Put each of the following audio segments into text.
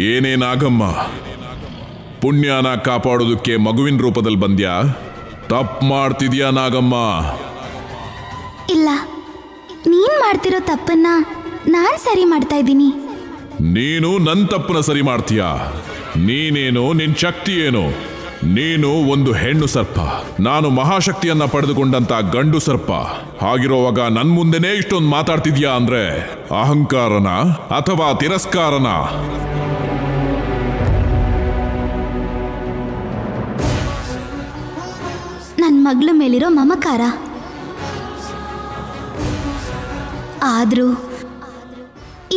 ಏನೇನಾಗಮ್ಮ, ಪುಣ್ಯನ ಕಾಪಾಡೋದಕ್ಕೆ ಮಗುವಿನ ರೂಪದಲ್ಲಿ ಬಂದ್ಯಾ? ತಪ್ಪು ಮಾಡ್ತಿದ್ಯಾ ನಾಗಮ್ಮ? ಇಲ್ಲ, ನೀನ್ ಮಾಡ್ತಿರೋ ತಪ್ಪನ್ನ ನಾನ್ ಸರಿ ಮಾಡ್ತಾ ಇದ್ದೀನಿ. ನೀನು ನನ್ನ ತಪ್ಪನ ಸರಿ ಮಾಡ್ತೀಯಾ? ನೀನೇನು, ನಿನ್ ಶಕ್ತಿ ಏನು? ನೀನು ಒಂದು ಹೆಣ್ಣು ಸರ್ಪ, ನಾನು ಮಹಾಶಕ್ತಿಯನ್ನ ಪಡೆದುಕೊಂಡಂತ ಗಂಡು ಸರ್ಪ. ಹಾಗಿರುವಾಗ ನನ್ ಮುಂದೆನೇ ಇಷ್ಟೊಂದು ಮಾತಾಡ್ತಿದ್ಯಾ ಅಂದ್ರೆ ಅಹಂಕಾರನ ಅಥವಾ ತಿರಸ್ಕಾರನ? ನನ್ನ ಮಗಳ ಮೇಲಿರೋ ಮಮಕಾರ. ಆದ್ರೂ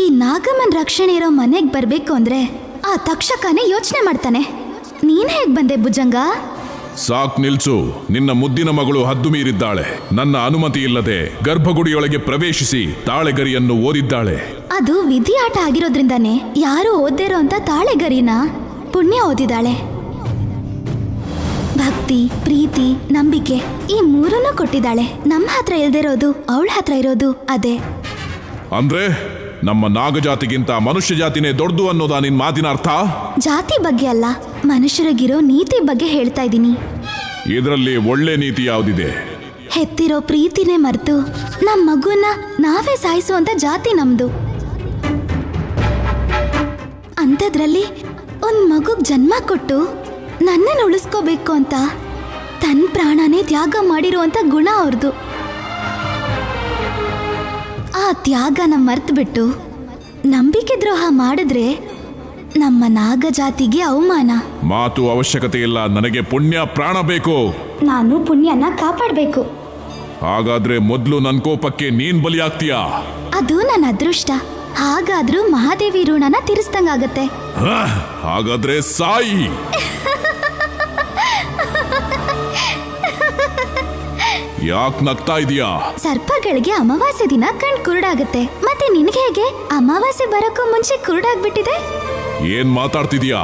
ಈ ನಾಗಮ್ಮನ್ ರಕ್ಷಣೆ ಇರೋ ಮನೆಗೆ ಬರ್ಬೇಕು ಅಂದ್ರೆ ಆ ತಕ್ಷಕನೇ ಯೋಚನೆ ಮಾಡ್ತಾನೆ. ನೀನ್ ಹೇಗ್ ಬಂದೆ ಭುಜಂಗ? ಸಾಕ್ ನಿಲ್ಸು. ನಿನ್ನ ಮುದ್ದಿನ ಮಗಳು ಹದ್ದು ಮೀರಿದ್ದಾಳೆ. ನನ್ನ ಅನುಮತಿ ಇಲ್ಲದೆ ಗರ್ಭಗುಡಿಯೊಳಗೆ ಪ್ರವೇಶಿಸಿ ತಾಳೆಗರಿಯನ್ನು ಓದಿದ್ದಾಳೆ. ಅದು ವಿಧಿ ಆಟ ಆಗಿರೋದ್ರಿಂದಾನೆ ಯಾರು ಓದಿರೋ ಅಂತ ತಾಳೆಗರಿನ ಪುಣ್ಯ ಓದಿದಾಳೆ. ಭಕ್ತಿ, ಪ್ರೀತಿ, ನಂಬಿಕೆ ಈ ಮೂರನ್ನು ಕೊಟ್ಟಿದ್ದಾಳೆ. ನಮ್ಮ ಹತ್ರ ಇಲ್ದಿರೋದು ಅವಳ ಹತ್ರ ಇರೋದು ಅದೇ. ಅಂದ್ರೆ ನಮ್ಮ ನಾಗಜಾತಿಗಿಂತ ಮನುಷ್ಯ ಜಾತಿನೇ ದೊಡ್ಡದು ಅನ್ನೋದಾ ನಿನ್ ಮಾತಿನ ಅರ್ಥ? ಜಾತಿ ಬಗ್ಗೆ ಅಲ್ಲ, ಮನುಷ್ಯರಿಗಿರೋ ನೀತಿ ಬಗ್ಗೆ ಹೇಳ್ತಾ ಇದ್ದೀನಿ. ಇದರಲ್ಲಿ ಒಳ್ಳೆ ನೀತಿ ಯಾವ್ದಿದೆ? ಹೆತ್ತಿರೋ ಪ್ರೀತಿನೇ ಮರೆತು ನಮ್ಮ ಮಗುನ ನಾವೇ ಸಾಯಿಸುವಂತ ಜಾತಿ ನಮ್ದು. ಅಂಥದ್ರಲ್ಲಿ ಒಂದ್ ಮಗುಗ್ ಜನ್ಮ ಕೊಟ್ಟು ನನ್ನನ್ನು ಉಳಿಸ್ಕೋಬೇಕು ಅಂತ ತನ್ನ ಪ್ರಾಣನೇ ತ್ಯಾಗ ಮಾಡಿರುವಂತ ಗುಣ ಅವ್ರದ್ದು. ಆ ತ್ಯಾಗನ ಮರ್ತ್ಬಿಟ್ಟು ನಂಬಿಕೆ ದ್ರೋಹ ಮಾಡಿದ್ರೆ ನಮ್ಮ ನಾಗಜಾತಿಗೆ ಅವಮಾನ. ಮಾತು ಅವಶ್ಯಕತೆ ಇಲ್ಲ. ನನಗೆ ಪುಣ್ಯ ಪ್ರಾಣ ಬೇಕು. ನಾನು ಪುಣ್ಯನ ಕಾಪಾಡಬೇಕು. ಹಾಗಾದ್ರೆ ಮೊದಲು ನನ್ನ ಕೋಪಕ್ಕೆ ನೀನ್ ಬಲಿಯಾಗ್ತೀಯಾ? ಅದು ನನ್ನ ಅದೃಷ್ಟ. ಹಾಗಾದ್ರೂ ಮಹಾದೇವಿ ಋಣನ ತೀರಿಸ್ದಂಗಾಗತ್ತೆ. ಹಾಗಾದ್ರೆ ಸಾಯಿ. ಯಾಕೆ ನಗ್ತಾ ಇದೀಯಾ? ಸರ್ಪಗಳಿಗೆ ಅಮಾವಾಸ್ಯೆ ದಿನ ಕಣ್ ಕುರುಡಾಗತ್ತೆ. ಮತ್ತೆ ನಿನ್ಗೆ ಹೇಗೆ ಅಮಾವಾಸ್ಯೆ ಬರೋಕ್ಕೂ ಮುಂಚೆ ಕುರುಡಾಗ್ಬಿಟ್ಟಿದೆ? ಏನ್ ಮಾತಾಡ್ತಿದ್ಯಾ?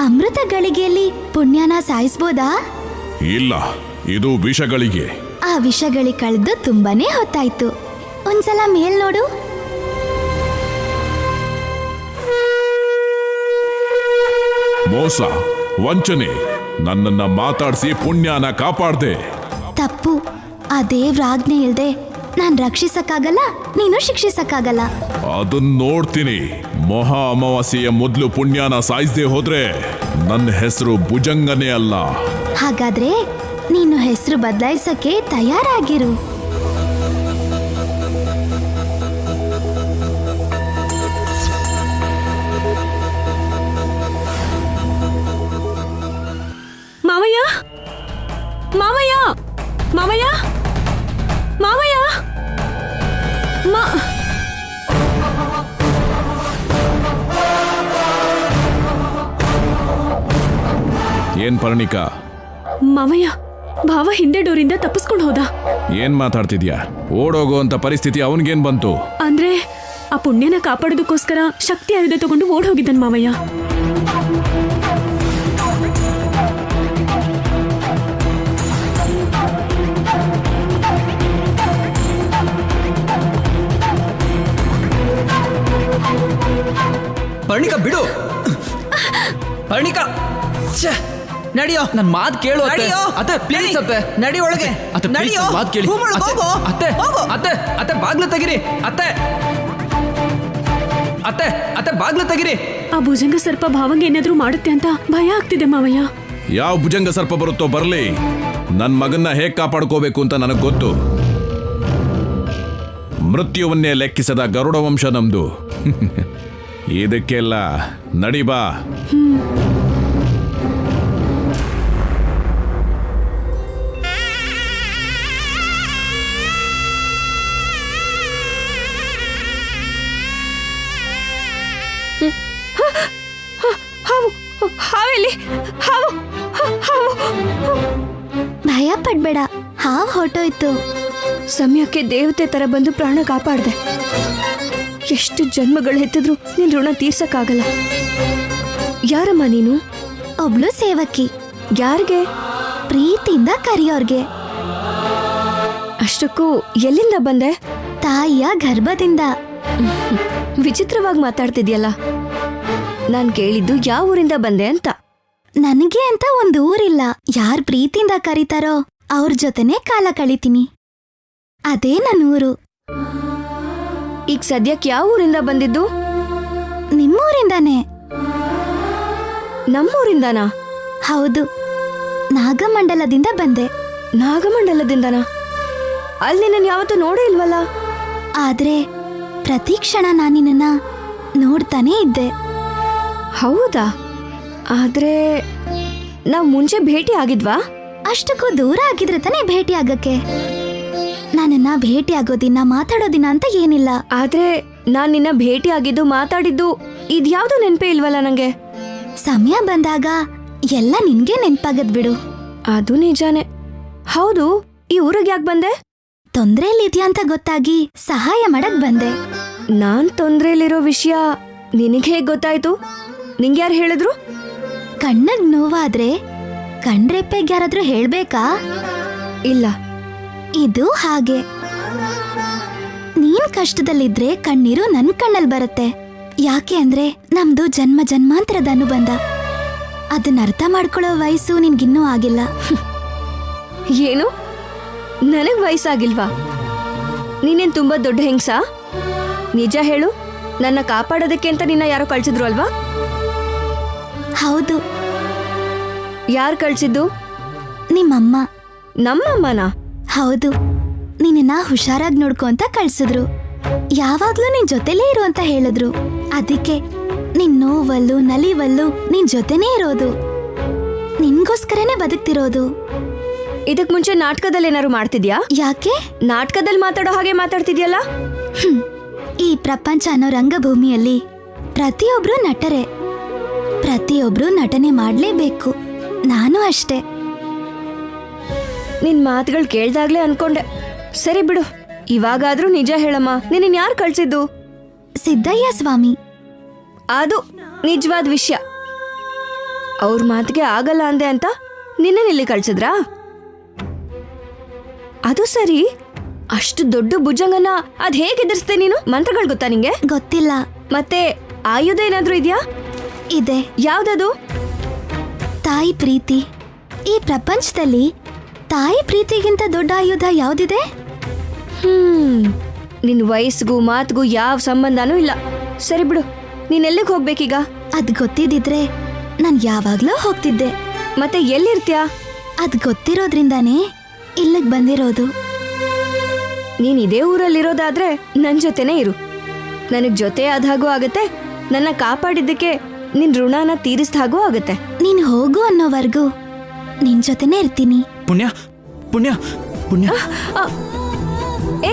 ಅಮೃತ ಗಳಿಗೆಯಲ್ಲಿ ಪುಣ್ಯನ ಸಾಯಿಸ್ಬೋದಾ? ಇಲ್ಲ, ಇದು ವಿಷಗಳಿಗೆ. ಆ ವಿಷಗಳಿಗೆ ಕಳೆದು ತುಂಬಾನೇ ಹೊತ್ತಾಯ್ತು. ಒಂದ್ಸಲ ಮೇಲ್ ನೋಡು. ಮೋಸ, ವಂಚನೆ, ನನ್ನನ್ನ ಮಾತಾಡಿಸಿ ಪುಣ್ಯನ ಕಾಪಾಡ್ದೆ. ತಪ್ಪು. ಆ ದೇವ್ರ ಆಜ್ಞೆ ಇಲ್ದೆ ನಾನ್ ರಕ್ಷಿಸಕ್ಕಾಗಲ್ಲ, ನೀನು ಶಿಕ್ಷಿಸಕ್ಕಾಗಲ್ಲ. ಅದನ್ನ ನೋಡ್ತೀನಿ. ಮಹಾ ಅಮಾವಾಸ್ಯೆಯ ಮೊದಲು ಪುಣ್ಯನ ಸಾಯಿಸದೆ ಹೋದ್ರೆ ನನ್ನ ಹೆಸರು ಭುಜಂಗನೇ ಅಲ್ಲ. ಹಾಗಾದ್ರೆ ನೀನು ಹೆಸರು ಬದಲಾಯಿಸಕ್ಕೆ ತಯಾರಾಗಿರು. ಮಾವಯ್ಯ, ಮಾವಯ್ಯ, ಮಾವಯ್ಯ, ಮಾವಯ್ಯ, ಏನ್ ಪರ್ಣಿಕಾ? ಮಾವಯ್ಯ, ಭಾವ ಹಿಂದೆ ಡೋರಿಂದ ತಪ್ಪಿಸ್ಕೊಂಡು ಹೋದ. ಏನ್ ಮಾತಾಡ್ತಿದ್ಯಾ? ಓಡೋಗೋ ಅಂತ ಪರಿಸ್ಥಿತಿ ಅವನಿಗೇನ್ ಬಂತು? ಅಂದ್ರೆ ಆ ಪುಣ್ಯನ ಕಾಪಾಡೋದಕ್ಕೋಸ್ಕರ ಶಕ್ತಿ ಆಯುಧ ತಗೊಂಡು ಓಡ್ ಹೋಗಿದ್ದಾನೆ ಮಾವಯ್ಯ. ಪರ್ಣಿಕಾ ಬಿಡು. ಪರ್ಣಿಕಾ ನಡಿಯೋ, ನನ್ ಮಾತ್ ಕೇಳು. ಅತ್ತೆ ಪ್ಲೀಸ್ ಅತ್ತೆ, ನಡಿ ಒಳಗೆ. ಅತ್ತೆ ಪ್ಲೀಸ್ ಮಾತ್ ಕೇಳಿ. ಅತ್ತೆ ಅತ್ತೆ ಅತ್ತೆ ಬಾಗ್ಲು ತೆಗಿರಿ. ಅತ್ತೆ ಅತ್ತೆ ಅತ್ತೆ ಬಾಗ್ಲು ತೆಗಿರಿ. ಆ ಭುಜಂಗ ಸರ್ಪ ಭಾವಂಗೆ ಏನಾದ್ರೂ ಮಾಡುತ್ತೆ ಅಂತ ಭಯ ಆಗ್ತಿದೆ ಮಾವಯ್ಯ. ಯಾವ ಭುಜಂಗ ಸರ್ಪ ಬರುತ್ತೋ ಬರ್ಲಿ, ನನ್ ಮಗನ್ನ ಹೇಗ್ ಕಾಪಾಡ್ಕೋಬೇಕು ಅಂತ ನನಗ್ ಗೊತ್ತು. ಮೃತ್ಯುವನ್ನೇ ಲೆಕ್ಕಿಸದ ಗರುಡ ವಂಶ ನಮ್ದು. ಇದಕ್ಕೆಲ್ಲ ನಡಿ ಬಾ. ಭಯ ಪಡ್ಬೇಡ, ಹಾವು ಹೊರಟೋಯ್ತು. ಸಮಯಕ್ಕೆ ದೇವತೆ ತರ ಬಂದು ಪ್ರಾಣ ಕಾಪಾಡ್ದೆ. ಎಷ್ಟು ಜನ್ಮಗಳು ಎತ್ತಿದ್ರು ನಿನ್ ಋಣ ತೀರ್ಸಕ್ಕಾಗಲ್ಲ. ಯಾರಮ್ಮ ನೀನು? ಒಬ್ಳು ಸೇವಕಿ. ಯಾರಿಗೆ? ಪ್ರೀತಿಯಿಂದ ಕರೆಯೋರ್ಗೆ. ಅಷ್ಟಕ್ಕೂ ಎಲ್ಲಿಂದ ಬಂದೆ? ತಾಯಿಯ ಗರ್ಭದಿಂದ. ವಿಚಿತ್ರವಾಗಿ ಮಾತಾಡ್ತಿದ್ಯಲ್ಲ. ನಾನ್ ಕೇಳಿದ್ದು ಯಾವ ಊರಿಂದ ಬಂದೆ ಅಂತ. ನನಗೆ ಅಂತ ಒಂದು ಊರಿಲ್ಲ. ಯಾರ್ ಪ್ರೀತಿಯಿಂದ ಕರೀತಾರೋ ಅವ್ರ ಜೊತೆನೆ ಕಾಲ ಕಳಿತೀನಿ. ಅದೇ ನನ್ನ ಊರು. ಈಗ ಸದ್ಯಕ್ಕೆ ಯಾವ ಊರಿಂದ ಬಂದಿದ್ದು? ನಿಮ್ಮೂರಿಂದಾನೆ. ನಮ್ಮೂರಿಂದನಾ? ಹೌದು, ನಾಗಮಂಡಲದಿಂದ ಬಂದೆ. ನಾಗಮಂಡಲದಿಂದನಾ? ಅಲ್ಲಿ ನಾನು ಯಾವತ್ತೂ ನೋಡೇ ಇಲ್ವಲ್ಲ. ಆದ್ರೆ ಪ್ರತಿ ಕ್ಷಣ ನಾನಿನ್ನ ನೋಡ್ತಾನೇ ಇದ್ದೆ. ಹೌದಾ? ಆದ್ರೆ ನಾವು ಮುಂಚೆ ಭೇಟಿ ಆಗಿದ್ವಾ? ಅಷ್ಟಕ್ಕೂ ದೂರ ಆಗಿದ್ರೆ ತಾನೇ ಭೇಟಿ ಆಗಕ್ಕೆ. ನನ್ನನ್ನ ಭೇಟಿ ಆಗೋದಿನ ಮಾತಾಡೋದಿನ ಅಂತ ಏನಿಲ್ಲ. ಆದ್ರೆ ನಾನ್ ನಿನ್ನ ಭೇಟಿ ಆಗಿದ್ದು ಮಾತಾಡಿದ್ದು ಇದ್ಯಾವ್ದು ನೆನ್ಪೇ ಇಲ್ವಲ್ಲ ನಂಗೆ. ಸಮಯ ಬಂದಾಗ ಎಲ್ಲ ನಿನ್ಗೆ ನೆನ್ಪಾಗದ್ ಬಿಡು. ಅದು ನಿಜಾನೇ. ಹೌದು, ಈ ಊರಿಗೆ ಯಾಕೆ ಬಂದೆ? ತೊಂದ್ರೆಯಲ್ಲಿದ್ಯಾ ಅಂತ ಗೊತ್ತಾಗಿ ಸಹಾಯ ಮಾಡಕ್ ಬಂದೆ. ನಾನ್ ತೊಂದ್ರೆಲಿರೋ ವಿಷಯ ನಿನಗೆ ಹೇಗ್ ಗೊತ್ತಾಯ್ತು? ನಿಂಗೆ ಯಾರು ಹೇಳಿದ್ರು? ಕಣ್ಣಗ್ ನೋವಾದ್ರೆ ಕಣ್ರೆಪ್ಪೆಗೆ ಯಾರಾದ್ರೂ ಹೇಳ್ಬೇಕಾ? ಇಲ್ಲ. ಇದು ಹಾಗೆ. ನೀನ್ ಕಷ್ಟದಲ್ಲಿದ್ರೆ ಕಣ್ಣೀರು ನನ್ ಕಣ್ಣಲ್ಲಿ ಬರುತ್ತೆ. ಯಾಕೆ ಅಂದ್ರೆ ನಮ್ದು ಜನ್ಮ ಜನ್ಮಾಂತರದ ಅನುಬಂಧ. ಅದನ್ನ ಅರ್ಥ ಮಾಡ್ಕೊಳ್ಳೋ ವಯಸ್ಸು ನಿನ್ಗಿನ್ನೂ ಆಗಿಲ್ಲ. ಏನು? ನನಗ್ ವಯಸ್ಸಾಗಿಲ್ವಾ? ನೀನೇನ್ ತುಂಬಾ ದೊಡ್ಡ ಹೆಂಗ್ಸಾ? ನಿಜ ಹೇಳು, ನನ್ನ ಕಾಪಾಡೋದಕ್ಕೆ ಅಂತ ನಿನ್ನ ಯಾರೋ ಕಳ್ಸಿದ್ರು ಅಲ್ವಾ? ಹೌದು. ಯಾರು ಕಳ್ಸಿದ್ದು? ನಿಮ್ಮಮ್ಮ. ನಮ್ಮಮ್ಮನ? ಹೌದು. ನಿನ್ನ ಹುಷಾರಾಗಿ ನೋಡ್ಕೊ ಅಂತ ಕಳ್ಸಿದ್ರು. ಯಾವಾಗ್ಲೂ ನಿನ್ ಜೊತೆಲೇ ಇರು ಅಂತ ಹೇಳಿದ್ರು. ಅದಕ್ಕೆ ನಿನ್ ನೋವಲ್ಲೂ ನಲಿವಲ್ಲೂ ನಿನ್ ಜೊತೆನೇ ಇರೋದು. ನಿನ್ಗೋಸ್ಕರನೇ ಬದುಕ್ತಿರೋದು. ಇದಕ್ ಮುಂಚೆ ನಾಟಕದಲ್ಲಿ ಏನಾರು ಮಾಡ್ತಿದ್ಯಾ? ಯಾಕೆ? ನಾಟಕದಲ್ಲಿ ಮಾತಾಡೋ ಹಾಗೆ ಮಾತಾಡ್ತಿದ್ಯಲ್ಲ. ಈ ಪ್ರಪಂಚ ಅನ್ನೋ ರಂಗಭೂಮಿಯಲ್ಲಿ ಪ್ರತಿಯೊಬ್ರು ನಟರೇ. ಪ್ರತಿಯೊಬ್ರು ನಟನೆ ಮಾಡ್ಲೇಬೇಕು. ನಾನು ಅಷ್ಟೇ. ನಿನ್ ಮಾತುಗಳು ಕೇಳ್ದಾಗ್ಲೇ ಅನ್ಕೊಂಡೆ. ಸರಿ ಬಿಡು, ಇವಾಗಾದ್ರೂ ನಿಜ ಹೇಳಮ್ಮ, ನಿನ್ನ ಯಾರು ಕಳ್ಸಿದ್ದು? ಸಿದ್ದಯ್ಯ ಸ್ವಾಮಿ. ಅದು ನಿಜವಾದ ವಿಷಯ. ಅವ್ರ ಮಾತಿಗೆ ಆಗಲ್ಲ ಅಂದೆ ಅಂತ ನಿನ್ನೆಲ್ಲಿ ಕಳ್ಸಿದ್ರಾ? ಅದು ಸರಿ, ಅಷ್ಟು ದೊಡ್ಡ ಭುಜಂಗನ ಅದ್ ಹೇಗೆ ಎದುರಿಸ್ದೆ ನೀನು? ಮಂತ್ರಗಳು ಗೊತ್ತಾ ನಿಂಗೆ? ಗೊತ್ತಿಲ್ಲ. ಮತ್ತೆ ಆಯುಧ ಏನಾದ್ರೂ ಇದ್ಯಾ? ಇದೆ. ಯಾವ್ದದು? ತಾಯಿ ಪ್ರೀತಿ. ಈ ಪ್ರಪಂಚದಲ್ಲಿ ತಾಯಿ ಪ್ರೀತಿಗಿಂತ ದೊಡ್ಡ ಆಯುಧ ಯಾವ್ದಿದೆ? ನಿನ್ ವಯಸ್ಸಿಗೂ ಮಾತಿಗೂ ಯಾವ ಸಂಬಂಧನೂ ಇಲ್ಲ. ಸರಿ ಬಿಡು, ನೀನ್ ಎಲ್ಲಿಗೆ ಹೋಗ್ಬೇಕೀಗ? ಅದ್ ಗೊತ್ತಿದ್ದಿದ್ರೆ ನಾನ್ ಯಾವಾಗ್ಲೂ ಹೋಗ್ತಿದ್ದೆ. ಮತ್ತೆ ಎಲ್ಲಿರ್ತೀಯ? ಅದ್ ಗೊತ್ತಿರೋದ್ರಿಂದಾನೇ ಇಲ್ಲಿಗ್ ಬಂದಿರೋದು. ನೀನ್ ಇದೇ ಊರಲ್ಲಿರೋದಾದ್ರೆ ನನ್ ಜೊತೆನೇ ಇರು. ನನಗ್ ಜೊತೆ ಆದ ಹಾಗೂ ಆಗತ್ತೆ, ನನ್ನ ಕಾಪಾಡಿದ್ದಕ್ಕೆ ನಿನ್ ಋಣನ ತೀರಿಸ್ದ ಹಾಗೂ ಆಗತ್ತೆ. ನೀನ್ ಹೋಗು ಅನ್ನೋವರೆಗೂ ನಿನ್ ಜೊತೆನೇ ಇರ್ತೀನಿ. ಪುಣ್ಯ ಪುಣ್ಯ ಪುಣ್ಯ. ಏ,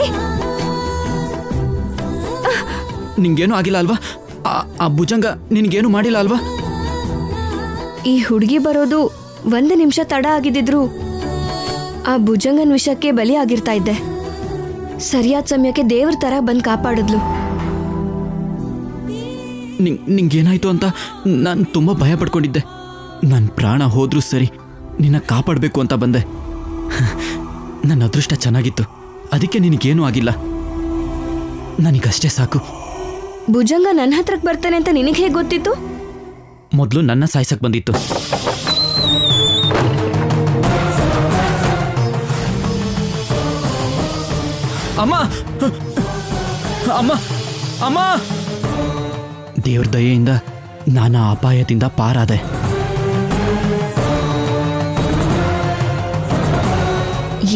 ನಿಂಗೇನು ಆಗಿಲ್ಲ ಅಲ್ವಾ? ಆ ಭುಜಂಗ ನಿನ್ಗೇನು ಮಾಡಿಲ್ಲ ಅಲ್ವಾ? ಈ ಹುಡುಗಿ ಬರೋದು 1 ನಿಮಿಷ ತಡ ಆಗಿದ್ದಿದ್ರು ಆ ಭುಜಂಗನ್ ವಿಷಕ್ಕೆ ಬಲಿ ಆಗಿರ್ತಾ ಇದ್ದೆ. ಸರಿಯಾದ ಸಮಯಕ್ಕೆ ದೇವ್ರ ತರ ಬಂದ್ ಕಾಪಾಡಿದ್ಲು. ನಿಂಗೇನಾಯ್ತು ಅಂತ ನಾನು ತುಂಬ ಭಯ ಪಡ್ಕೊಂಡಿದ್ದೆ. ನನ್ನ ಪ್ರಾಣ ಹೋದ್ರೂ ಸರಿ, ನಿನ್ನ ಕಾಪಾಡಬೇಕು ಅಂತ ಬಂದೆ. ನನ್ನ ಅದೃಷ್ಟ ಚೆನ್ನಾಗಿತ್ತು, ಅದಕ್ಕೆ ನಿನಗೇನೂ ಆಗಿಲ್ಲ. ನನಗಷ್ಟೇ ಸಾಕು. ಭುಜಂಗ ನನ್ನ ಹತ್ರಕ್ಕೆ ಬರ್ತಾನೆ ಅಂತ ನಿನಗೆ ಹೇಗೆ ಗೊತ್ತಿತ್ತು? ಮೊದಲು ನನ್ನ ಸಾಯ್ಸಕ್ ಬಂದಿತ್ತು. ಅಮ್ಮ ಅಮ್ಮ ಅಮ್ಮ. ದೇವ್ರ ದಯೆಯಿಂದ ನಾನು ಅಪಾಯದಿಂದ ಪಾರಾದೆ.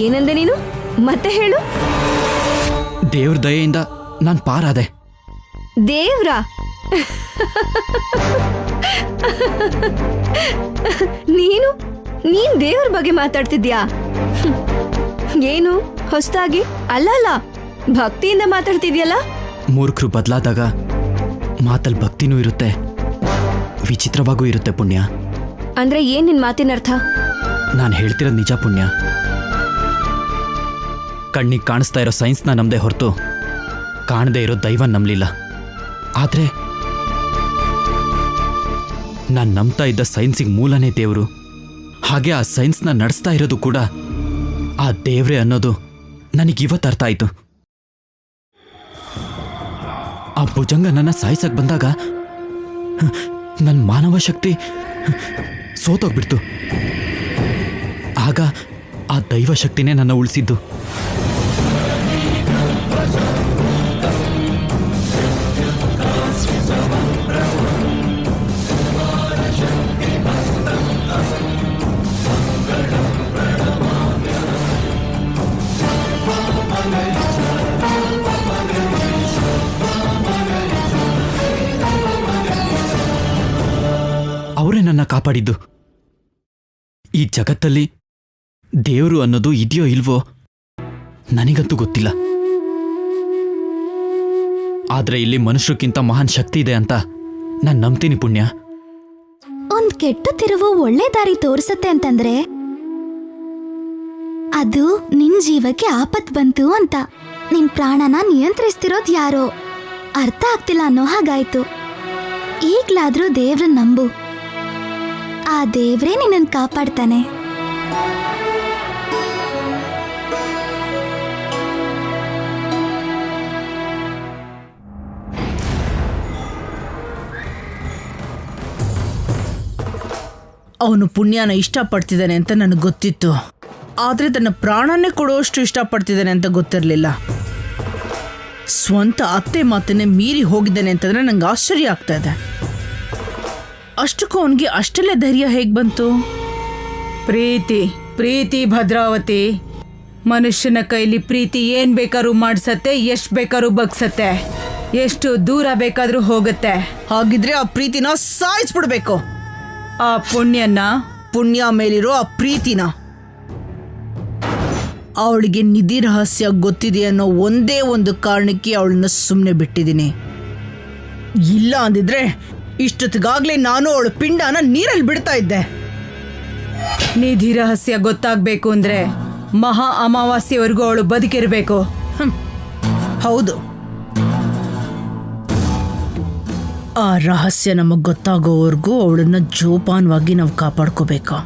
ಏನಂದೆ ನೀನು? ಮತ್ತೆ ಹೇಳು. ದೇವ್ರ ದಯೆಯಿಂದ ನಾನು ಪಾರಾದೆ. ದೇವ್ರ? ನೀನ್ ದೇವ್ರ ಬಗ್ಗೆ ಮಾತಾಡ್ತಿದ್ಯಾ? ಏನು ಹೊಸದಾಗಿ? ಅಲ್ಲ, ಭಕ್ತಿಯಿಂದ ಮಾತಾಡ್ತಿದ್ಯಲ್ಲ. ಮೂರ್ಖರು ಬದಲಾದಾಗ ಮಾತಲ್ಲಿ ಭಕ್ತಿನೂ ಇರುತ್ತೆ, ವಿಚಿತ್ರವಾಗೂ ಇರುತ್ತೆ ಪುಣ್ಯ. ಅಂದ್ರೆ ಏನ್ ನಿನ್ ಮಾತಿನ ಅರ್ಥ? ನಾನು ಹೇಳ್ತಿರೋದು ನಿಜ ಪುಣ್ಯ. ಕಣ್ಣಿಗೆ ಕಾಣಿಸ್ತಾ ಇರೋ ಸೈನ್ಸ್ನ ನಂಬದೆ ಹೊರತು ಕಾಣದೇ ಇರೋ ದೈವ ನಂಬಲಿಲ್ಲ. ಆದ್ರೆ ನಾನು ನಂಬ್ತಾ ಇದ್ದ ಸೈನ್ಸಿಗೆ ಮೂಲನೇ ದೇವರು. ಹಾಗೆ ಆ ಸೈನ್ಸ್ನ ನಡೆಸ್ತಾ ಇರೋದು ಕೂಡ ಆ ದೇವ್ರೆ ಅನ್ನೋದು ನನಗಿವತ್ತು ಅರ್ಥ ಆಯ್ತು. ಆ ಭುಜಂಗ ನನ್ನ ಸಾಯಿಸಕ್ ಬಂದಾಗ ನನ್ನ ಮಾನವ ಶಕ್ತಿ ಸೋತೋಗ್ಬಿಡ್ತು. ಆಗ ಆ ದೈವ ಶಕ್ತಿನೇ ನನ್ನ ಉಳಿಸಿದ್ದು. ಅವರೇ ನನ್ನ ಕಾಪಾಡಿದ್ದು. ಈ ಜಗತ್ತಲ್ಲಿ ದೇವರು ಅನ್ನೋದು ಇದೆಯೋ ಇಲ್ವೋ ನನಗಂತೂ ಗೊತ್ತಿಲ್ಲ. ಆದ್ರೆ ಇಲ್ಲಿ ಮನುಷ್ಯಕ್ಕಿಂತ ಮಹಾನ್ ಶಕ್ತಿ ಇದೆ ಅಂತ ನಾನು ನಂಬ್ತೀನಿ ಪುಣ್ಯ. ಒಂದ್ ಕೆಟ್ಟ ತಿರುವು ಒಳ್ಳೆ ದಾರಿ ತೋರಿಸತ್ತೆ ಅಂತಂದ್ರೆ ಅದು ನಿನ್ ಜೀವಕ್ಕೆ ಆಪತ್ ಬಂತು ಅಂತ. ನಿನ್ ಪ್ರಾಣನ ನಿಯಂತ್ರಿಸ್ತಿರೋದ್ ಯಾರೋ ಅರ್ಥ ಆಗ್ತಿಲ್ಲ ಅನ್ನೋ ಹಾಗಾಯ್ತು. ಈಗ್ಲಾದ್ರೂ ದೇವ್ರನ್ನ ನಂಬು, ಆ ದೇವ್ರೇ ನಿನ್ನನ್ ಕಾಪಾಡ್ತಾನೆ. ಅವನು ಪುಣ್ಯನ ಇಷ್ಟಪಡ್ತಿದ್ದಾನೆ ಅಂತ ನನಗೆ ಗೊತ್ತಿತ್ತು, ಆದರೆ ತನ್ನ ಪ್ರಾಣನೇ ಕೊಡುವಷ್ಟು ಇಷ್ಟಪಡ್ತಿದ್ದಾನೆ ಅಂತ ಗೊತ್ತಿರಲಿಲ್ಲ. ಸ್ವಂತ ಅತ್ತೆ ಮಾತನ್ನೇ ಮೀರಿ ಹೋಗಿದ್ದಾನೆ ಅಂತಂದ್ರೆ ನಂಗೆ ಆಶ್ಚರ್ಯ ಆಗ್ತಾ ಇದೆ. ಅಷ್ಟಕ್ಕೂ ಅವನಿಗೆ ಅಷ್ಟೆಲ್ಲ ಧೈರ್ಯ ಹೇಗೆ ಬಂತು? ಪ್ರೀತಿ ಭದ್ರಾವತಿ, ಮನುಷ್ಯನ ಕೈಲಿ ಪ್ರೀತಿ ಏನ್ ಬೇಕಾದ್ರೂ ಮಾಡ್ಸತ್ತೆ, ಎಷ್ಟು ಬೇಕಾದ್ರೂ ಬಗ್ಸತ್ತೆ, ಎಷ್ಟು ದೂರ ಬೇಕಾದ್ರೂ ಹೋಗುತ್ತೆ. ಹಾಗಿದ್ರೆ ಆ ಪ್ರೀತಿನ ಸಾಯಿಸ್ಬಿಡ್ಬೇಕು. ಆ ಪುಣ್ಯ ಮೇಲಿರೋ ಆ ಪ್ರೀತಿನ. ಅವಳಿಗೆ ನಿಧಿ ರಹಸ್ಯ ಗೊತ್ತಿದೆ ಅನ್ನೋ ಒಂದೇ ಒಂದು ಕಾರಣಕ್ಕೆ ಅವಳನ್ನ ಸುಮ್ಮನೆ ಬಿಟ್ಟಿದ್ದೀನಿ. ಇಲ್ಲ ಅಂದಿದ್ರೆ ಇಷ್ಟೊತ್ತಿಗಾಗ್ಲೇ ನಾನು ಅವಳ ಪಿಂಡನ ನೀರಲ್ಲಿ ಬಿಡ್ತಾ ಇದ್ದೆ. ನಿಧಿ ರಹಸ್ಯ ಗೊತ್ತಾಗ್ಬೇಕು ಅಂದ್ರೆ ಮಹಾ ಅಮಾವಾಸ್ಯವರೆಗೂ ಅವಳು ಬದುಕಿರ್ಬೇಕು. ಹೌದು, ಆ ರಹಸ್ಯ ನಮಗ್ ಗೊತ್ತಾಗೋವರೆಗೂ ಅವಳನ್ನ ಜೋಪಾನವಾಗಿ ನಾವು ಕಾಪಾಡ್ಕೋಬೇಕು.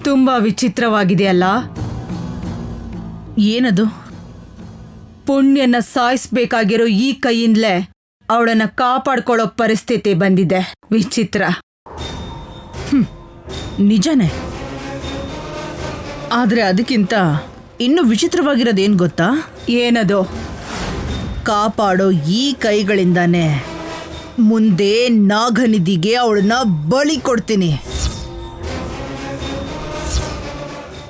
ತುಂಬಾ ವಿಚಿತ್ರವಾಗಿದೆಯಲ್ಲ. ಏನದು? ಪುಣ್ಯನ ಸಾಯಿಸ್ಬೇಕಾಗಿರೋ ಈ ಕೈಯಿಂದಲೇ ಅವಳನ್ನ ಕಾಪಾಡ್ಕೊಳ್ಳೋ ಪರಿಸ್ಥಿತಿ ಬಂದಿದೆ. ವಿಚಿತ್ರ. ನಿಜನೇ. ಆದ್ರೆ ಅದಕ್ಕಿಂತ ಇನ್ನೂ ವಿಚಿತ್ರವಾಗಿರೋದೇನ್ ಗೊತ್ತಾ? ಏನದು? ಕಾಪಾಡೋ ಈ ಕೈಗಳಿಂದಾನೆ ಮುಂದೆ ನಾಗನಿಧಿಗೆ ಅವಳನ್ನ ಬಲಿ ಕೊಡ್ತೀನಿ.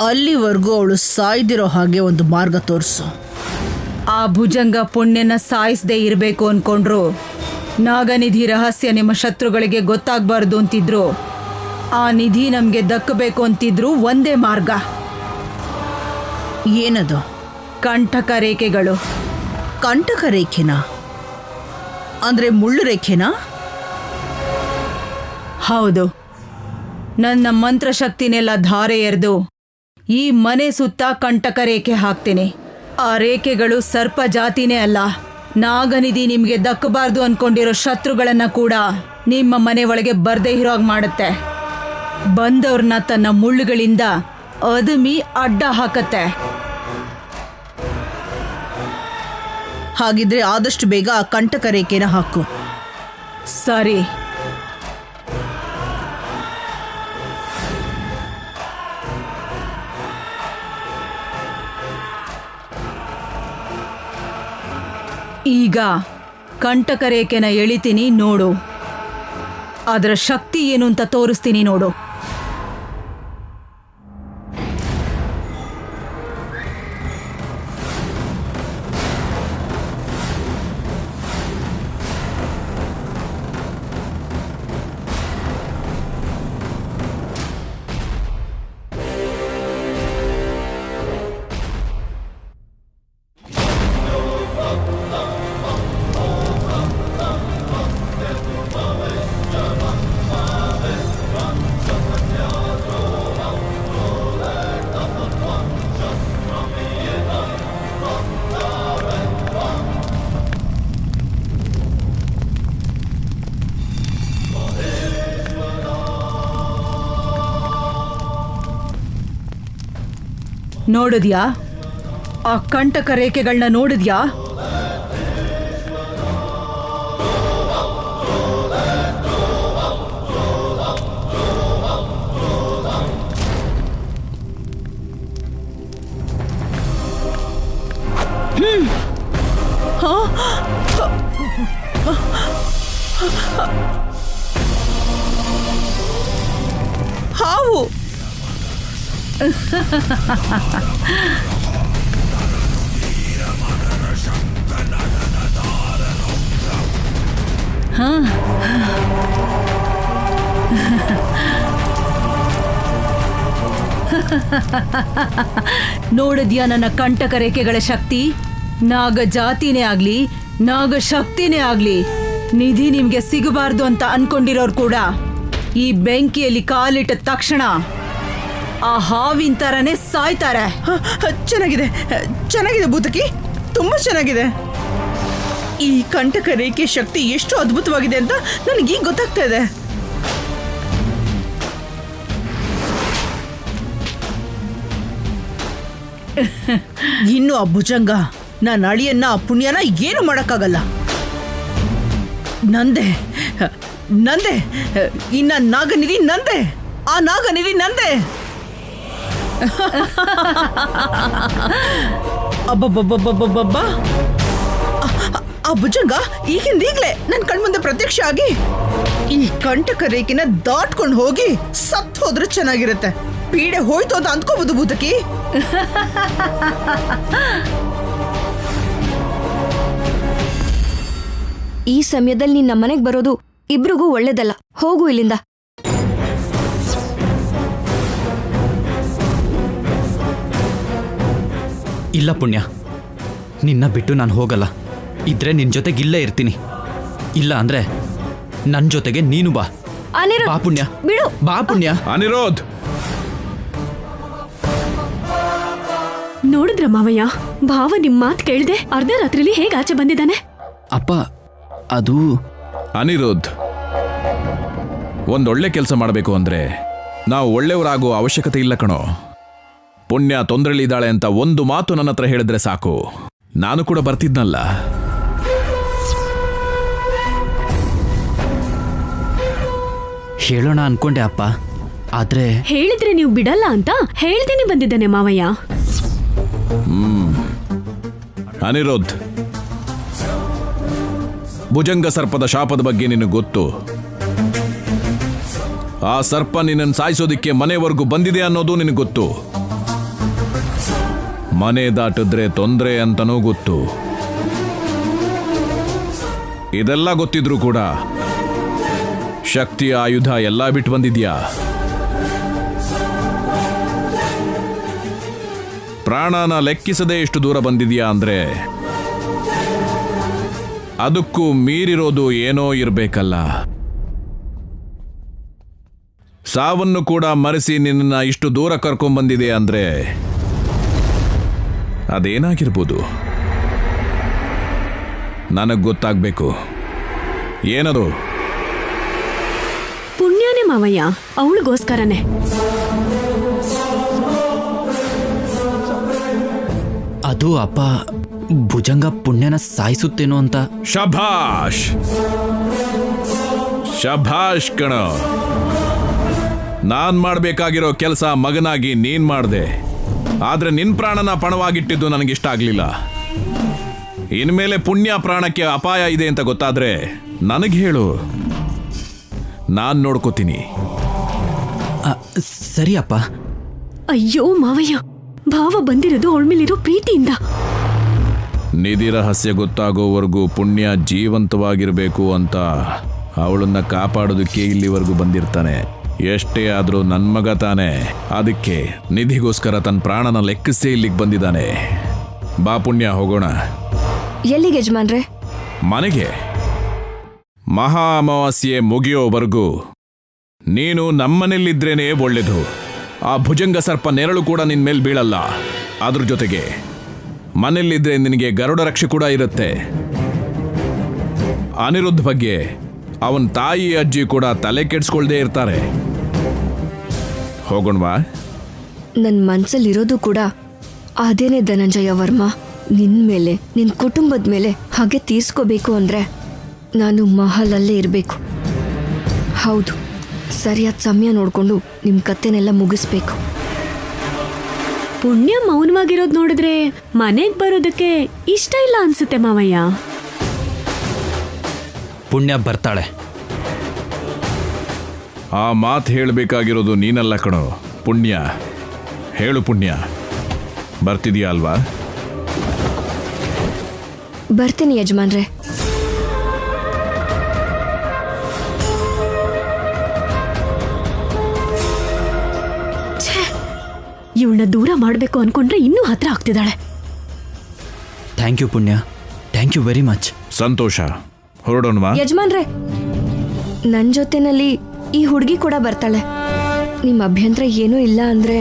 ಅಲ್ಲಿವರೆಗೂ ಅವಳು ಸಾಯ್ದಿರೋ ಹಾಗೆ ಒಂದು ಮಾರ್ಗ ತೋರಿಸು. ಆ ಭುಜಂಗ ಪುಣ್ಯನ ಸಾಯಿಸದೆ ಇರಬೇಕು ಅನ್ಕೊಂಡ್ರು, ನಾಗನಿಧಿ ರಹಸ್ಯ ನಿಮ್ಮ ಶತ್ರುಗಳಿಗೆ ಗೊತ್ತಾಗಬಾರ್ದು ಅಂತಿದ್ರು, ಆ ನಿಧಿ ನಮಗೆ ದಕ್ಕಬೇಕು ಅಂತಿದ್ರು ಒಂದೇ ಮಾರ್ಗ. ಏನದು? ಕಂಟಕ ರೇಖೆಗಳು. ಕಂಟಕ ರೇಖೆನಾ? ಅಂದ್ರೆ ಮುಳ್ಳು ರೇಖೆನಾ? ಹೌದು. ನನ್ನ ಮಂತ್ರಶಕ್ತಿನೆಲ್ಲ ಧಾರೆ ಎರೆದು ಈ ಮನೆ ಸುತ್ತ ಕಂಟಕ ರೇಖೆ ಹಾಕ್ತೀನಿ. ಆ ರೇಖೆಗಳು ಸರ್ಪ ಜಾತಿನೇ ಅಲ್ಲ, ನಾಗನಿಧಿ ನಿಮಗೆ ದಕ್ಕಬಾರ್ದು ಅನ್ಕೊಂಡಿರೋ ಶತ್ರುಗಳನ್ನ ಕೂಡ ನಿಮ್ಮ ಮನೆ ಒಳಗೆ ಬರ್ದೇ ಇರೋಗ್ ಮಾಡುತ್ತೆ. ಬಂದವ್ರನ್ನ ತನ್ನ ಮುಳ್ಳುಗಳಿಂದ ಅದುಮಿ ಅಡ್ಡ ಹಾಕತ್ತೆ. ಹಾಗಿದ್ರೆ ಆದಷ್ಟು ಬೇಗ ಆ ಕಂಟಕ ರೇಖೆನ ಹಾಕು. ಸರಿ. ಈಗ ಕಂಟಕ ರೇಖೆನ ಎಳಿತೀನಿ ನೋಡು. ಅದರ ಶಕ್ತಿ ಏನು ಅಂತ ತೋರಿಸ್ತೀನಿ ನೋಡು. ನೋಡಿದ್ಯಾ? ಆ ಕಂಟಕ ರೇಖೆಗಳನ್ನ ನೋಡಿದ್ಯಾ? ಹಾವು ನೋಡಿದ್ಯಾ ನನ್ನ ಕಂಟಕ ರೇಖೆಗಳ ಶಕ್ತಿ? ನಾಗ ಜಾತಿನೇ ಆಗ್ಲಿ, ನಾಗ ಶಕ್ತಿನೇ ಆಗ್ಲಿ, ನಿಧಿ ನಿಮ್ಗೆ ಸಿಗಬಾರ್ದು ಅಂತ ಅನ್ಕೊಂಡಿರೋರು ಕೂಡ ಈ ಬೆಂಕಿಯಲ್ಲಿ ಕಾಲಿಟ್ಟ ತಕ್ಷಣ ಆ ಹಾವಿನ ತರನೇ ಸಾಯ್ತಾರೆ. ಚೆನ್ನಾಗಿದೆ, ಚೆನ್ನಾಗಿದೆ ಭೂತಕಿ, ತುಂಬಾ ಚೆನ್ನಾಗಿದೆ. ಈ ಕಂಟಕ ರೇಖೆ ಶಕ್ತಿ ಎಷ್ಟು ಅದ್ಭುತವಾಗಿದೆ ಅಂತ ನನಗೀಗ ಗೊತ್ತಾಗ್ತಾ ಇದೆ. ಇನ್ನು ಆ ಭುಜಂಗ ನನ್ನ ಅಳಿಯನ್ನ ಆ ಪುಣ್ಯನ ಏನು ಮಾಡಕ್ಕಾಗಲ್ಲ. ನಂದೆ ನಂದೆ ಇನ್ನ ನಾಗನಿಧಿ ನಂದೆ, ಆ ನಾಗನಿಧಿ ನಂದೆ. ಅಬ್ಬಬ್ಬಬ್ಬಬ್ಬಬ್ಬ, ಆ ಭುಜಂಗ ಈಗಿಂದೀಗ್ಲೇ ನನ್ನ ಕಣ್ಮುಂದೆ ಪ್ರತ್ಯಕ್ಷ ಆಗಿ ಈ ಕಂಟಕ ರೇಖೆನ ದಾಟ್ಕೊಂಡು ಹೋಗಿ ಸತ್ ಹೋದ್ರೆ ಚೆನ್ನಾಗಿರುತ್ತೆ. ಪೀಡೆ ಹೋಯ್ತು ಅಂತ ಅಂದ್ಕೋಬಹುದು ಭೂತಕಿ. ಈ ಸಮಯದಲ್ಲಿ ನೀನ್ ನಮ್ಮನೆಗ್ ಬರೋದು ಇಬ್ರಿಗೂ ಒಳ್ಳೇದಲ್ಲ. ಹೋಗು ಇಲ್ಲಿಂದ. ಇಲ್ಲ ಪುಣ್ಯ, ನಿನ್ನ ಬಿಟ್ಟು ನಾನು ಹೋಗಲ್ಲ. ಇದ್ರೆ ನಿನ್ ಜೊತೆಗೆ ಇಲ್ಲೇ ಇರ್ತೀನಿ. ಇಲ್ಲ ಅಂದ್ರೆ ನನ್ನ ಜೊತೆಗೆ ನೀನು ಬಾ. ಅನಿರುದ್ಧ್, ಬಾ ಪುಣ್ಯ, ಬಿಡು. ಬಾ ಪುಣ್ಯ. ಅನಿರೋಧ್, ನೋಡಿದ್ರ ಮಾವಯ್ಯ, ಭಾವ ನಿಮ್ ಮಾತ್ ಕೇಳ್ದೆ ಅರ್ಧ ರಾತ್ರಿಲಿ ಹೇಗ್ ಆಚೆ ಬಂದಿದ್ದಾನೆ? ಅಪ್ಪ, ಅದು ಅನಿರುದ್ಧ್, ಒಂದೊಳ್ಳೆ ಕೆಲಸ ಮಾಡಬೇಕು ಅಂದ್ರೆ ನಾವು ಒಳ್ಳೆಯವರಾಗೋ ಅವಶ್ಯಕತೆ ಇಲ್ಲ ಕಣೋ. ಪುಣ್ಯ ತೊಂದರೆಲಿದ್ದಾಳೆ ಅಂತ ಒಂದು ಮಾತು ನನ್ನ ಹತ್ರ ಹೇಳಿದ್ರೆ ಸಾಕು, ನಾನು ಕೂಡ ಬರ್ತಿದ್ನಲ್ಲ. ಹೇಳೋಣ ಅನ್ಕೊಂಡೆ ಅಪ್ಪ, ಆದ್ರೆ ಹೇಳಿದ್ರೆ ನೀವು ಬಿಡಲ್ಲ ಅಂತ ಹೇಳ್ದೇನೆ ಬಂದಿದ್ದಾನೆ ಮಾವಯ್ಯ. ಅನಿರುದ್ಧ್, ಭುಜಂಗ ಸರ್ಪದ ಶಾಪದ ಬಗ್ಗೆ ನಿನಗೆ ಗೊತ್ತು. ಆ ಸರ್ಪ ನಿನ್ನನ್ನು ಸಾಯಿಸೋದಿಕ್ಕೆ ಮನೆವರೆಗೂ ಬಂದಿದೆ ಅನ್ನೋದು ನಿನಗೆ ಗೊತ್ತು. ಮನೆ ದಾಟಿದ್ರೆ ತೊಂದರೆ ಅಂತನೂ ಗೊತ್ತು. ಇದೆಲ್ಲ ಗೊತ್ತಿದ್ರೂ ಕೂಡ ಶಕ್ತಿಯ ಆಯುಧ ಎಲ್ಲ ಬಿಟ್ಟು ಬಂದಿದ್ಯಾ. ಪ್ರಾಣನ ಲೆಕ್ಕಿಸದೆ ಎಷ್ಟು ದೂರ ಬಂದಿದ್ಯಾ ಅಂದ್ರೆ ಅದಕ್ಕೂ ಮೀರಿರೋದು ಏನೋ ಇರಬೇಕಲ್ಲ. ಸಾವನ್ನು ಕೂಡ ಮರೆಸಿ ನಿನ್ನ ಇಷ್ಟು ದೂರ ಕರ್ಕೊಂಡ್ಬಂದಿದೆ ಅಂದ್ರೆ ಅದೇನಾಗಿರ್ಬೋದು ನನಗೆ ಗೊತ್ತಾಗ್ಬೇಕು. ಏನದು? ಪುಣ್ಯನೇ ಮಾವಯ್ಯ, ಅವಳಿಗೋಸ್ಕರನೇ. ಅದು ಅಪ್ಪ, ಭುಜಂಗ ಪುಣ್ಯನ ಸಾಯಿಸುತ್ತೇನೋ ಅಂತ. ಶಭಾಷ್ ಶಭಾಷ್ ಕಣ. ನಾನ್ ಮಾಡ್ಬೇಕಾಗಿರೋ ಕೆಲಸ ಮಗನಾಗಿ ನೀನ್ ಮಾಡ್ದೆ. ಆದ್ರೆ ನಿನ್ ಪ್ರಾಣನ ಪಣವಾಗಿಟ್ಟಿದ್ದು ನನಗಿಷ್ಟ ಆಗ್ಲಿಲ್ಲ. ಇನ್ಮೇಲೆ ಪುಣ್ಯ ಪ್ರಾಣಕ್ಕೆ ಅಪಾಯ ಇದೆ ಅಂತ ಗೊತ್ತಾದ್ರೆ ನನಗೆ ಹೇಳು, ನಾನ್ ನೋಡ್ಕೋತೀನಿ. ಸರಿ ಅಪ್ಪ. ಅಯ್ಯೋ ಮಾವಯ್ಯ, ಭಾವ ಬಂದಿರೋದು ಅವಳ ಮೇಲಿರೋ ಪ್ರೀತಿಯಿಂದ. ನಿಧಿ ರಹಸ್ಯ ಗೊತ್ತಾಗೋವರೆಗೂ ಪುಣ್ಯ ಜೀವಂತವಾಗಿರ್ಬೇಕು ಅಂತ ಅವಳನ್ನ ಕಾಪಾಡೋದಕ್ಕೆ ಇಲ್ಲಿವರೆಗೂ ಬಂದಿರ್ತಾನೆ. ಎಷ್ಟೇ ಆದ್ರೂ ನನ್ನ ಮಗ ತಾನೆ. ಅದಕ್ಕೆ ನಿಧಿಗೋಸ್ಕರ ತನ್ನ ಪ್ರಾಣನ ಲೆಕ್ಕಿಸೇ ಇಲ್ಲಿಗೆ ಬಂದಿದ್ದಾನೆ. ಬಾ ಪುಣ್ಯ, ಹೋಗೋಣ. ಎಲ್ಲಿಗೆ ಯಜಮಾನ್ರೆ? ಮನೆಗೆ. ಮಹಾ ಅಮಾವಾಸ್ಯೆ ಮುಗಿಯೋವರೆಗೂ ನೀನು ನಮ್ಮನೇಲಿದ್ರೇನೆ ಒಳ್ಳೇದು. ಆ ಭುಜಂಗ ಸರ್ಪ ನೆರಳು ಕೂಡ ನಿನ್ ಮೇಲೆ ಬೀಳಲ್ಲ. ಅದ್ರ ಜೊತೆಗೆ ಮನೆಯಲ್ಲಿದ್ರೆ ನಿನಗೆ ಗರುಡ ರಕ್ಷೆ ಕೂಡ ಇರುತ್ತೆ. ಅನಿರುದ್ಧ ಬಗ್ಗೆ ಅವನ ತಾಯಿ ಅಜ್ಜಿ ಕೂಡ ತಲೆ ಕೆಡ್ಸ್ಕೊಳ್ದೇ ಇರ್ತಾರೆ. ಹೋಗೋಣವಾ? ನನ್ನ ಮನ್ಸಲ್ಲಿರೋದು ಕೂಡ ಅದೇನೆ ಧನಂಜಯ ವರ್ಮ. ನಿನ್ ಮೇಲೆ, ನಿನ್ ಕುಟುಂಬದ ಮೇಲೆ ಹಾಗೆ ತೀರ್ಸ್ಕೋಬೇಕು ಅಂದ್ರೆ ನಾನು ಮಹಲಲ್ಲೇ ಇರಬೇಕು. ಹೌದು, ಸರಿಯಾದ ಸಮಯ ನೋಡಿಕೊಂಡು ನಿಮ್ಮ ಕತ್ತೆನೆಲ್ಲ ಮುಗಿಸ್ಬೇಕು. ಪುಣ್ಯ ಮೌನವಾಗಿರೋದ್ ನೋಡಿದ್ರೆ ಮನೆಗ್ ಬರೋದಕ್ಕೆ ಇಷ್ಟ ಇಲ್ಲ ಅನ್ಸುತ್ತೆ ಮಾವಯ್ಯ. ಪುಣ್ಯ ಬರ್ತಾಳೆ. ಆ ಮಾತು ಹೇಳಬೇಕಾಗಿರೋದು ನೀನಲ್ಲ ಕಣೋ, ಪುಣ್ಯ. ಹೇಳು ಪುಣ್ಯ, ಬರ್ತಿದೀಯಾ ಅಲ್ವಾ? ಬರ್ತೀನಿ ಯಜಮಾನ್ರೆ. ಇವಳನ್ನ ದೂರ ಮಾಡ್ಬೇಕು ಅನ್ಕೊಂಡ್ರೆ ಇನ್ನೂ ಹತ್ರ ಆಗ್ತಿದ್ದಾಳೆ. ಥ್ಯಾಂಕ್ ಯು ಪುಣ್ಯ, ಥ್ಯಾಂಕ್ ಯು ವೆರಿ ಮಚ್. ಸಂತೋಷ, ಹೊರಡೋಣವಾ? ಯಜಮಾನ್ರೆ, ನನ್ ಜೊತೆನಲ್ಲಿ ಈ ಹುಡುಗಿ ಕೂಡ ಬರ್ತಾಳೆ. ನಿಮ್ಮ ಅಭ್ಯಂತರ ಏನೂ ಇಲ್ಲ ಅಂದ್ರೆ